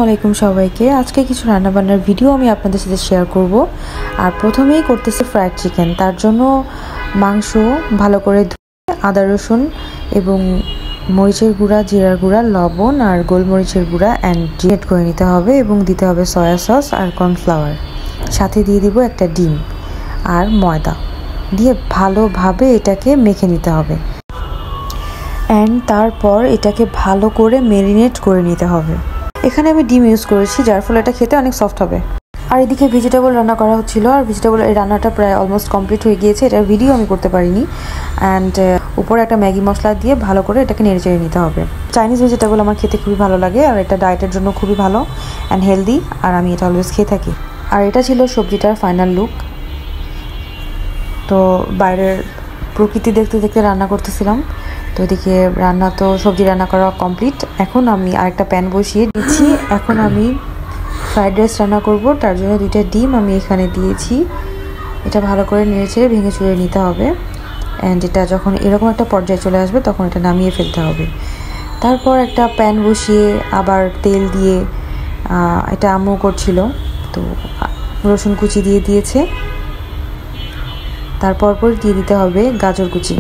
আলাইকুম সবাইকে। আজকে কিছু রান্নাবান্নার ভিডিও আমি আপনাদের সাথে শেয়ার করব। আর প্রথমেই করতেছি ফ্রাইড চিকেন। তার জন্য মাংস ভালো করে ধুয়ে আদা রসুন এবং মরিচের গুঁড়া, জিরার গুঁড়া, লবণ আর গোলমরিচের গুঁড়া অ্যাড করে নিতে হবে এবং দিতে হবে সয়া সস আর কর্নফ্লাওয়ার। সাথে দিয়ে দিব একটা ডিম আর ময়দা দিয়ে ভালোভাবে এটাকে মেখে নিতে হবে। তারপর এটাকে ভালো করে ম্যারিনেট করে নিতে হবে। এখানে আমি ডিম ইউজ করেছি, যার ফলে এটা খেতে অনেক সফট হবে। আর এদিকে ভেজিটেবল রান্না করা হচ্ছিল, আর ভেজিটেবল এই রান্নাটা প্রায় অলমোস্ট কমপ্লিট হয়ে গিয়েছে। এটার ভিডিও আমি করতে পারিনি। উপরে একটা ম্যাগি মশলা দিয়ে ভালো করে এটাকে নেড়ে চেড়ে নিতে হবে। চাইনিজ ভেজিটেবল আমার খেতে খুবই ভালো লাগে, আর এটা ডায়েটের জন্য খুবই ভালো অ্যান্ড হেলদি, আর আমি এটা অলওয়েজ খেয়ে থাকি। আর এটা ছিল সবজিটার ফাইনাল লুক। তো বাইরের প্রকৃতি দেখতে দেখতে রান্না করতেছিলাম। তো এদিকে সবজি রান্না করা কমপ্লিট। এখন আমি আরেকটা প্যান বসিয়ে দিচ্ছি। এখন আমি ফ্রাইড রাইস রান্না করব। তার জন্য 2টা ডিম আমি এখানে দিয়েছি। এটা ভালো করে নেড়েচেড়ে ভেঙে চুড়ে নিতে হবে। এটা যখন এরকম একটা পর্যায়ে চলে আসবে তখন এটা নামিয়ে ফেলতে হবে। তারপর একটা প্যান বসিয়ে আবার তেল দিয়ে এটা আম্মু করছিল, তো রসুন কুচি দিয়ে দিয়েছে। তারপর দিয়ে দিতে হবে গাজর কুচি।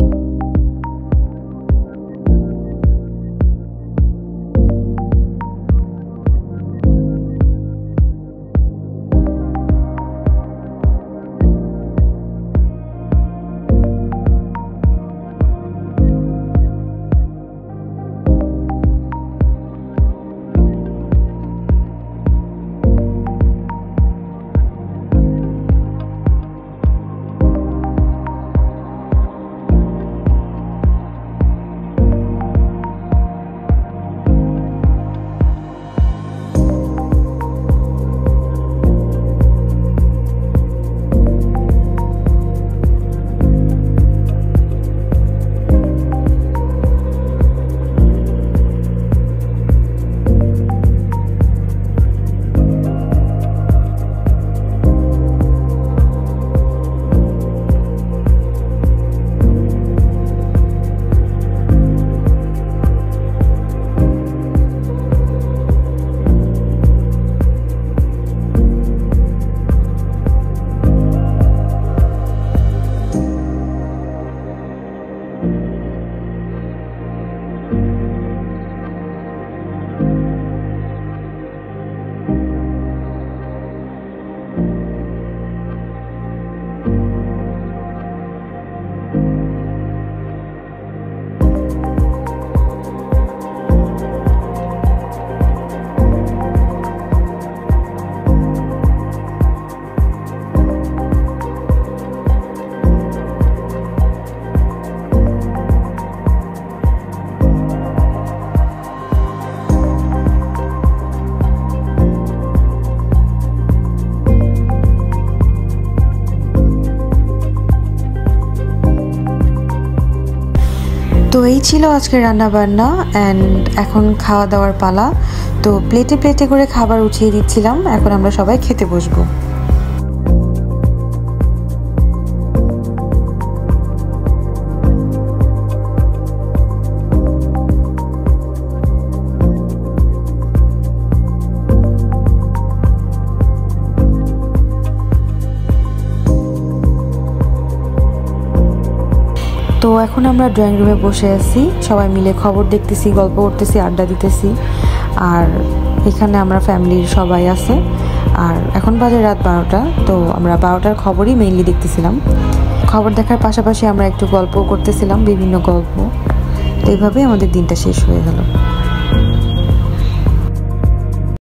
তো এই ছিল আজকের রান্নাবান্না এখন খাওয়া দাওয়ার পালা। তো প্লেটে প্লেটে করে খাবার উঠিয়ে দিচ্ছিলাম। এখন আমরা সবাই খেতে বসবো। তো এখন আমরা ড্রয়িং রুমে বসে আছি, সবাই মিলে খবর দেখতেছি, গল্প করতেছি, আড্ডা দিতেছি। আর এখানে আমরা ফ্যামিলির সবাই আছে। আর এখন বাজে রাত 12টা। তো আমরা 12টার খবরই মেইনলি দেখতেছিলাম। খবর দেখার পাশাপাশি আমরা একটু গল্প করতেছিলাম, বিভিন্ন গল্প। তো এইভাবেই আমাদের দিনটা শেষ হয়ে গেল।